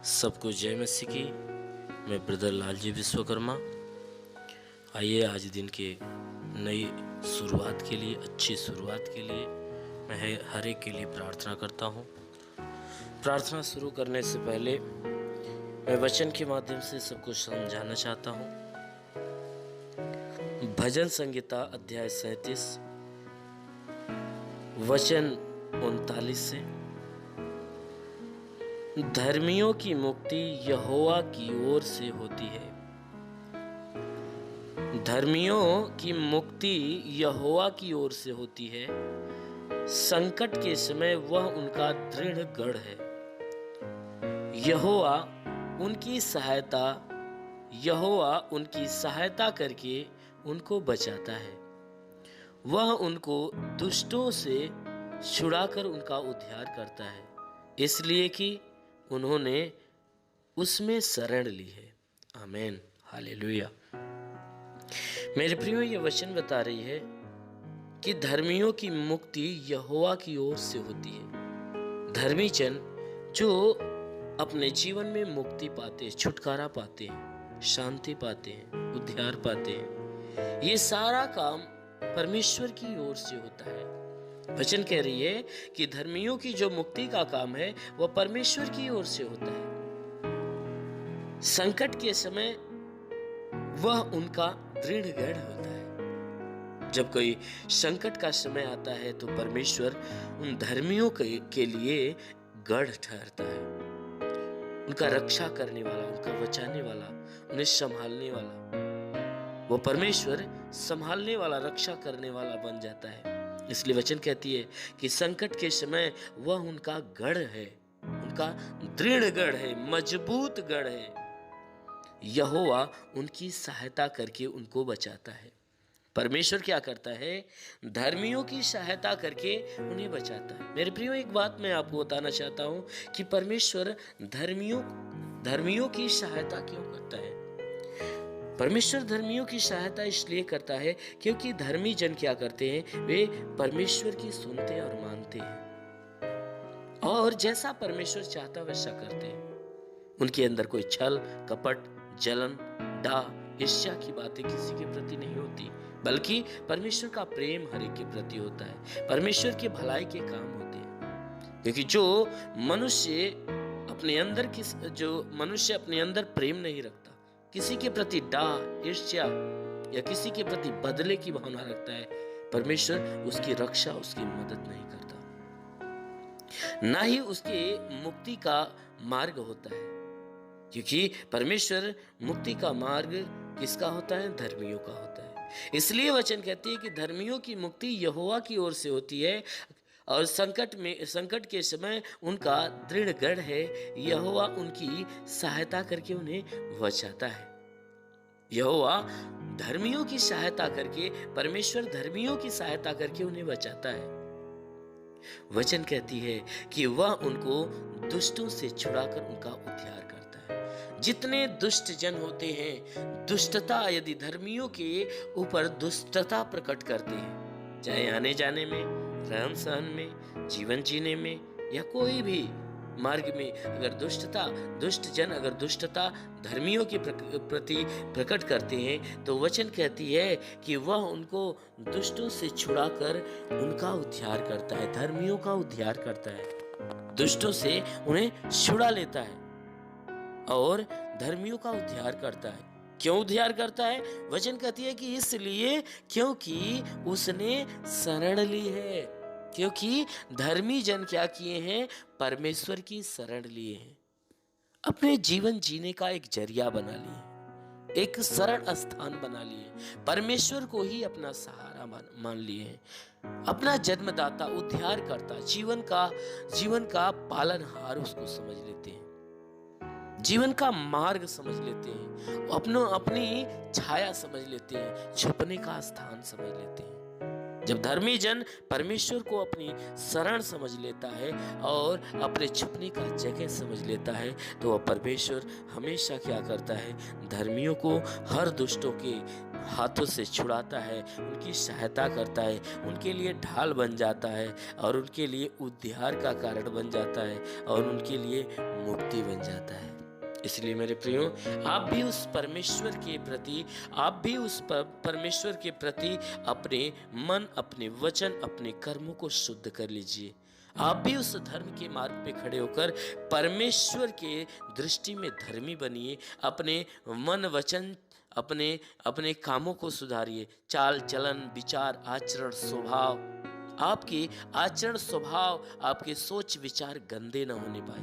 सबको जय मसीह की। मैं ब्रदर लालजी विश्वकर्मा। आइए आज दिन के नई शुरुआत के लिए, अच्छी शुरुआत के लिए मैं हर एक के लिए प्रार्थना करता हूँ। प्रार्थना शुरू करने से पहले मैं वचन के माध्यम से सबको समझाना चाहता हूँ। भजन संहिता अध्याय 37 वचन 39 से, धर्मियों की मुक्ति यहोवा की ओर से होती है। धर्मियों की मुक्ति यहोवा की ओर से होती है। संकट के समय वह उनका दृढ़ गढ़ है। यहोवा उनकी सहायता करके उनको बचाता है। वह उनको दुष्टों से छुड़ाकर उनका उद्धार करता है, इसलिए कि उन्होंने उसमें शरण ली है। आमीन, हालेलुया। मेरे प्रियो, ये वचन बता रही है कि धर्मियों की मुक्ति यहोवा की ओर से होती है। धर्मी जन जो अपने जीवन में मुक्ति पाते हैं, छुटकारा पाते हैं, शांति पाते हैं, उद्धार पाते हैं, ये सारा काम परमेश्वर की ओर से होता है। वचन कह रही है कि धर्मियों की जो मुक्ति का काम है वह परमेश्वर की ओर से होता है। संकट के समय वह उनका दृढ़ गढ़ होता है। जब कोई संकट का समय आता है तो परमेश्वर उन धर्मियों के लिए गढ़ ठहरता है। उनका रक्षा करने वाला, उनका बचाने वाला, उन्हें संभालने वाला, वो परमेश्वर संभालने वाला, रक्षा करने वाला बन जाता है। इसलिए वचन कहती है कि संकट के समय वह उनका गढ़ है, उनका दृढ़ गढ़ है, मजबूत गढ़ है। यहोवा उनकी सहायता करके उनको बचाता है। परमेश्वर क्या करता है? धर्मियों की सहायता करके उन्हें बचाता है। मेरे प्रियो, एक बात मैं आपको बताना चाहता हूं कि परमेश्वर धर्मियों की सहायता क्यों करता है। परमेश्वर धर्मियों की सहायता इसलिए करता है क्योंकि धर्मी जन क्या करते हैं, वे परमेश्वर की सुनते और मानते हैं और जैसा परमेश्वर चाहता वैसा करते हैं। उनके अंदर कोई छल, कपट, जलन, डाह, ईर्ष्या की बातें किसी के प्रति नहीं होती, बल्कि परमेश्वर का प्रेम हर एक के प्रति होता है। परमेश्वर के भलाई के काम होते हैं, क्योंकि जो मनुष्य अपने अंदर प्रेम नहीं रखता, किसी के प्रति डाह, ईर्ष्या या किसी के प्रति बदले की भावना रखता है, परमेश्वर उसकी रक्षा, उसकी मदद नहीं करता, ना ही उसके मुक्ति का मार्ग होता है। क्योंकि परमेश्वर मुक्ति का मार्ग किसका होता है? धर्मियों का होता है। इसलिए वचन कहती है कि धर्मियों की मुक्ति यहोवा की ओर से होती है और संकट के समय उनका दृढ़ गढ़ है। यहोवा उनकी सहायता करके उन्हें बचाता है। यहोवा धर्मियों की सहायता करके, परमेश्वर धर्मियों की सहायता करके उन्हें बचाता है। वचन कहती है कि वह उनको दुष्टों से छुड़ाकर उनका उद्धार करता है। जितने दुष्ट जन होते हैं, दुष्टता यदि धर्मियों के ऊपर दुष्टता प्रकट करते हैं, चाहे आने जाने में, रहन सहन में, जीवन जीने में या कोई भी मार्ग में, अगर दुष्ट जन अगर दुष्टता धर्मियों के प्रति प्रकट करते हैं तो वचन कहती है कि वह उनको दुष्टों से छुड़ाकर उनका उद्धार करता है, धर्मियों का उद्धार करता है। दुष्टों से उन्हें छुड़ा लेता है और धर्मियों का उद्धार करता है। क्यों उद्धार करता है? वचन कहती है कि इसलिए क्योंकि उसने शरण ली है। क्योंकि धर्मी जन क्या किए हैं? परमेश्वर की शरण लिए हैं, अपने जीवन जीने का एक जरिया बना लिए, एक शरण स्थान बना लिए, परमेश्वर को ही अपना सहारा मान लिए हैं, अपना जन्मदाता, उद्धार करता, जीवन का पालनहार उसको समझ लेते हैं, जीवन का मार्ग समझ लेते हैं, अपनी छाया समझ लेते हैं, छुपने का स्थान समझ लेते हैं। जब धर्मी जन परमेश्वर को अपनी शरण समझ लेता है और अपने छुपने का जगह समझ लेता है, तो वह परमेश्वर हमेशा क्या करता है? धर्मियों को हर दुष्टों के हाथों से छुड़ाता है, उनकी सहायता करता है, उनके लिए ढाल बन जाता है और उनके लिए उद्धार का कारण बन जाता है और उनके लिए मुक्ति बन जाता है। इसलिए मेरे प्रियो, आप भी उस परमेश्वर के प्रति परमेश्वर के प्रति अपने मन, अपने वचन, अपने कर्मों को शुद्ध कर लीजिए। आप भी उस धर्म के मार्ग पे खड़े होकर परमेश्वर के दृष्टि में धर्मी बनिए। अपने मन, वचन, अपने अपने कामों को सुधारिए। चाल चलन, विचार, आचरण, स्वभाव, आपके आचरण, स्वभाव, आपके सोच विचार गंदे न होने पाए।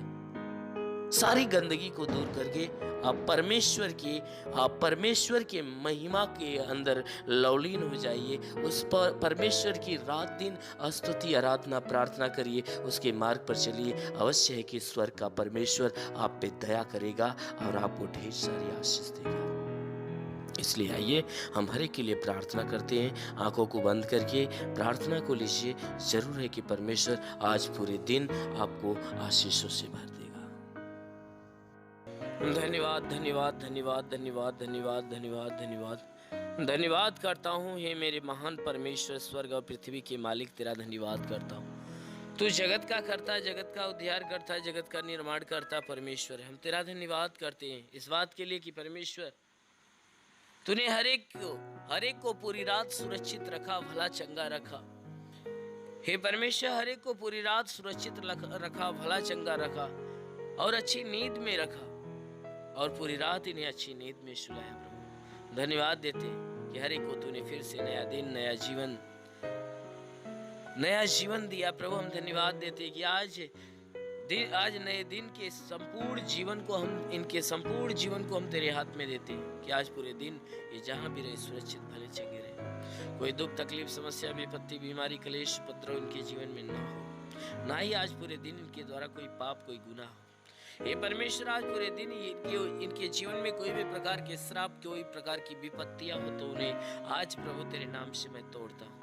सारी गंदगी को दूर करके आप परमेश्वर के महिमा के अंदर लवलीन हो जाइए। उस पर परमेश्वर की रात दिन स्तुति, आराधना, प्रार्थना करिए। उसके मार्ग पर चलिए। अवश्य है कि स्वर्ग का परमेश्वर आप पे दया करेगा और आपको ढेर सारी आशीष देगा। इसलिए आइए हम हर एक के लिए प्रार्थना करते हैं। आंखों को बंद करके प्रार्थना को लीजिए। जरूर है कि परमेश्वर आज पूरे दिन आपको आशीषों से भर देगा। धन्यवाद, धन्यवाद, धन्यवाद, धन्यवाद, धन्यवाद, धन्यवाद, धन्यवाद। धन्यवाद करता हूँ हे मेरे महान परमेश्वर, स्वर्ग और पृथ्वी के मालिक, तेरा धन्यवाद करता हूँ। तू जगत का करता, जगत का उद्धार करता, जगत का निर्माण करता परमेश्वर। हम तेरा धन्यवाद करते हैं इस बात के लिए कि परमेश्वर तूने हर एक को पूरी रात सुरक्षित रखा, भला चंगा रखा। हे परमेश्वर, हर एक को पूरी रात सुरक्षित रखा, भला चंगा रखा और अच्छी नींद में रखा और पूरी रात इन्हें अच्छी नींद में सुलाया। प्रभु धन्यवाद देते कि हर एक को तूने फिर से नया दिन, नया जीवन दिया। प्रभु हम धन्यवाद देते कि आज नए दिन के संपूर्ण जीवन को हम तेरे हाथ में देते हैं कि आज पूरे दिन ये जहाँ भी रहे सुरक्षित भले चंगे रहे। कोई दुख, तकलीफ, समस्या, विपत्ति, बीमारी, क्लेश, उपद्रव इनके जीवन में न हो। ना ही आज पूरे दिन इनके द्वारा कोई पाप, कोई गुनाह हो। हे परमेश्वर, आज पूरे दिन इनके जीवन में कोई भी प्रकार के श्राप, कोई प्रकार की विपत्तियां हो तो उन्हें आज प्रभु तेरे नाम से मैं तोड़ता हूँ।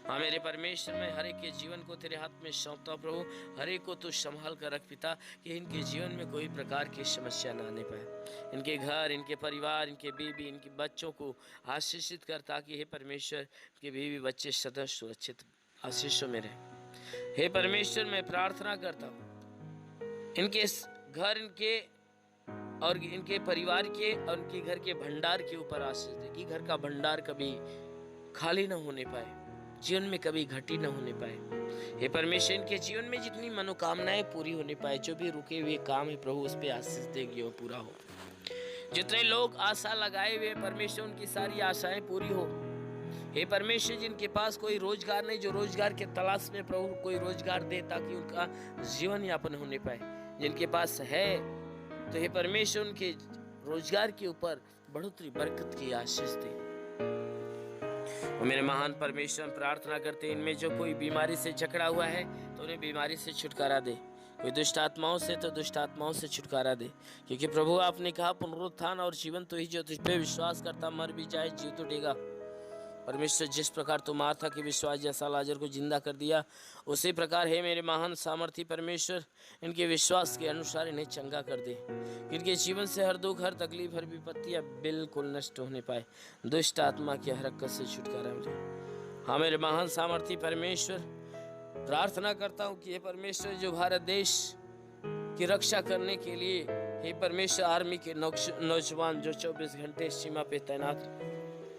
हाँ मेरे परमेश्वर, मैं हर एक के जीवन को तेरे हाथ में सौंपता हूँ। प्रभु हर एक को तू संभाल कर रख पिता, कि इनके जीवन में कोई प्रकार की समस्या ना आने पाए। इनके घर, इनके परिवार, इनके बीवी, इनके बच्चों को आशीषित कर, ताकि हे परमेश्वर के बीवी बच्चे सदा सुरक्षित आशीषों में रहे। हे परमेश्वर, मैं प्रार्थना करता हूँ इनके घर, इनके परिवार के और इनके घर के भंडार के ऊपर आशीष दे, कि घर का भंडार कभी खाली न होने पाए, जीवन में कभी घटी न होने पाए। हे परमेश्वर, इनके जीवन में जितनी मनोकामनाएं पूरी होने पाए, जो भी रुके हुए काम है प्रभु उस पे आशीष देगी, वो पूरा हो। जितने लोग आशा लगाए हुए परमेश्वर, उनकी सारी आशाएं पूरी हो। हे परमेश्वर, जिनके पास कोई रोजगार नहीं, जो रोजगार के तलाश में प्रभु कोई रोजगार दे, ताकि उनका जीवन यापन होने पाए। जिनके पास है तो हे परमेश्वर उनके रोजगार के ऊपर बढ़ोतरी, बरकत की आशीष दे। और मेरे महान परमेश्वर, प्रार्थना करते हैं इनमें जो कोई बीमारी से जकड़ा हुआ है तो उन्हें बीमारी से छुटकारा दे। कोई दुष्ट आत्माओं से तो दुष्ट आत्माओं से छुटकारा दे, क्योंकि प्रभु आपने कहा पुनरुत्थान और जीवन तो ही, जो तुझ पे विश्वास करता मर भी जाए जीव तो देगा। परमेश्वर, जिस प्रकार तू मार्था के विश्वास जैसा लाजर को जिंदा कर दिया, उसी प्रकार है मेरे महान सामर्थी परमेश्वर, इनके विश्वास के अनुसार इन्हें चंगा कर दे। इनके जीवन से हर दुख, हर तकलीफ, हर विपत्तियां बिल्कुल नष्ट होने पाए। दुष्ट आत्मा की हरकत से छुटकारा मिले। हाँ मेरे महान सामर्थी परमेश्वर, प्रार्थना करता हूँ कि हे परमेश्वर, जो भारत देश की रक्षा करने के लिए हे परमेश्वर आर्मी के नौजवान जो 24 घंटे सीमा पे तैनात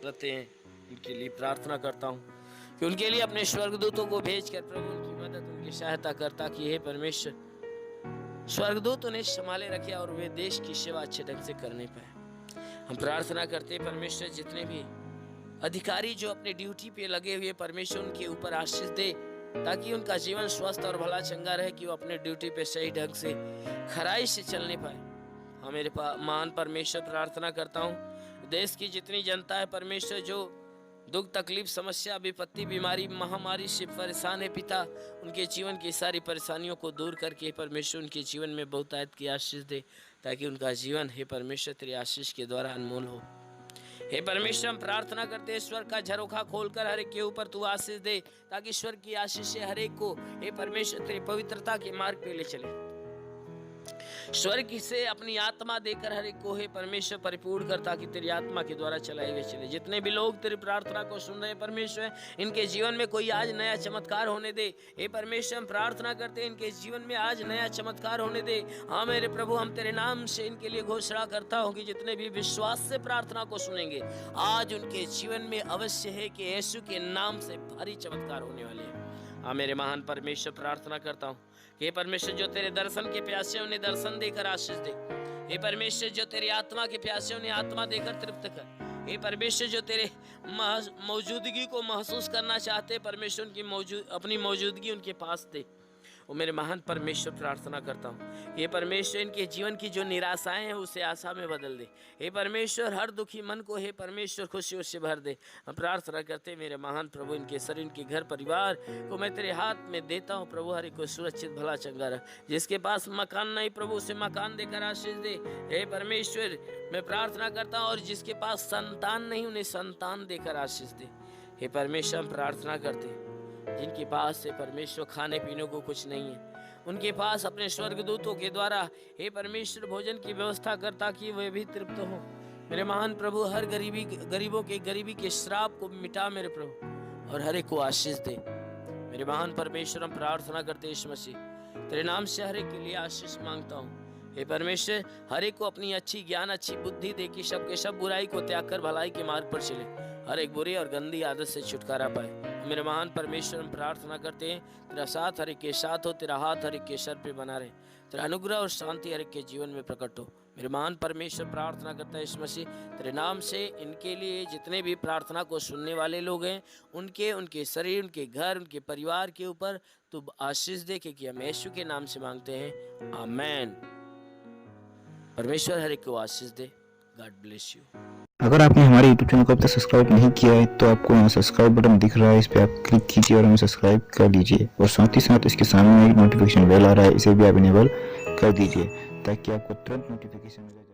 रहते हैं, उनके लिए प्रार्थना करता हूँ कि उनके लिए अपने स्वर्गदूतों को भेजकर प्रभु उनकी मदद, उनकी सहायता कर, ताकि हे परमेश्वर स्वर्गदूत उन्हें संभाले रखे और वे देश की सेवा अच्छे ढंग से करने पाए। हम प्रार्थना करते हैं परमेश्वर, जितने भी अधिकारी जो अपने ड्यूटी पे लगे हुए परमेश्वर, उनके ऊपर आशीष दे, ताकि उनका जीवन स्वस्थ और भला चंगा रहे, कि वो अपने ड्यूटी पे सही ढंग से खराई से चलने पाए। हाँ मेरे महान परमेश्वर, प्रार्थना करता हूँ देश की जितनी जनता है परमेश्वर, जो दुख, तकलीफ, समस्या, विपत्ति, बीमारी, महामारी से परेशान है पिता, उनके जीवन की सारी परेशानियों को दूर करके परमेश्वर उनके जीवन में बहुतायत की आशीष दे, ताकि उनका जीवन हे परमेश्वर तेरी आशीष के द्वारा अनमोल हो। हे परमेश्वर, हम प्रार्थना करते हैं ईश्वर का झरोखा खोलकर हर एक के ऊपर तू आशीष दे, ताकि ईश्वर की आशीष से हर एक को हे परमेश्वर तेरी पवित्रता के मार्ग पे ले चले। स्वर्ग से अपनी आत्मा देकर हर एक को हे परमेश्वर परिपूर्ण कर, ताकि तेरी आत्मा के द्वारा चलाए हुए चले। जितने भी लोग तेरी प्रार्थना को सुन रहे हैं परमेश्वर, इनके जीवन में कोई आज नया चमत्कार होने दे। हे परमेश्वर हम प्रार्थना करते हैं इनके जीवन में आज नया चमत्कार होने दे। हाँ मेरे प्रभु, हम तेरे नाम से इनके लिए घोषणा करता हूँ कि जितने भी विश्वास से प्रार्थना को सुनेंगे, आज उनके जीवन में अवश्य है कि यीशु के नाम से भारी चमत्कार होने वाले हैं। हाँ मेरे महान परमेश्वर, प्रार्थना करता हूँ कि परमेश्वर जो तेरे दर्शन के प्यासे उन्हें दर्शन देकर आशीष दे। हे परमेश्वर जो तेरी आत्मा के प्यासे उन्हें आत्मा देकर तृप्त कर। हे परमेश्वर जो तेरे मौजूदगी को महसूस करना चाहते, परमेश्वर उनकी अपनी मौजूदगी उनके पास दे। वो मेरे महान परमेश्वर, प्रार्थना करता हूँ ये परमेश्वर इनके जीवन की जो निराशाएं हैं उसे आशा में बदल दे। हे परमेश्वर हर दुखी मन को हे परमेश्वर खुशियों से भर दे। हम प्रार्थना करते मेरे महान प्रभु, इनके शरीर इनके घर परिवार को मैं तेरे हाथ में देता हूँ प्रभु। हर एक को सुरक्षित भला चंगा रख। जिसके पास मकान नहीं प्रभु, उसे मकान देकर आशीष दे। हे परमेश्वर मैं प्रार्थना करता हूँ, और जिसके पास संतान नहीं उन्हें संतान देकर आशीष दे। हे परमेश्वर हम प्रार्थना करते हैं जिनके पास से परमेश्वर खाने पीने को कुछ नहीं है, उनके पास अपने स्वर्गदूतों के द्वारा हे परमेश्वर भोजन की व्यवस्था कर, ताकि वे भी तृप्त हो। मेरे महान प्रभु हर गरीबों के गरीबी के श्राप को मिटा मेरे प्रभु, और हर एक को आशीष दे। मेरे महान परमेश्वर हम प्रार्थना करते यीशु मसीह, तेरे नाम से हर एक के लिए आशीष मांगता हूँ। हे परमेश्वर हर एक को अपनी अच्छी ज्ञान अच्छी बुद्धि दे कि सब के सब बुराई को त्याग कर भलाई के मार्ग पर चले, हर एक बुरी और गंदी आदत से छुटकारा पाए। मेरे महान परमेश्वर हम प्रार्थना करते हैं तेरा साथ हर एक के साथ हो, तेरा हाथ हर एक के सर पे बना रहे, तेरा अनुग्रह और शांति हर एक के जीवन में प्रकट हो। मेरे महान परमेश्वर प्रार्थना करता है यीशु मसीह, तेरे नाम से इनके लिए जितने भी प्रार्थना को सुनने वाले लोग हैं, उनके शरीर उनके घर उनके परिवार के ऊपर तू आशीष दे, क्योंकि हम यीशु के नाम से मांगते हैं, आमेन। परमेश्वर हर एक को आशीष दे। God bless you. अगर आपने हमारे YouTube चैनल को अब तक सब्सक्राइब नहीं किया है तो आपको यहाँ सब्सक्राइब बटन दिख रहा है, इस पर आप क्लिक कीजिए और हमें सब्सक्राइब कर लीजिए। और साथ ही साथ इसके सामने एक नोटिफिकेशन बेल आ रहा है, इसे भी आप इनेबल कर दीजिए ताकि आपको तुरंत नोटिफिकेशन मिले।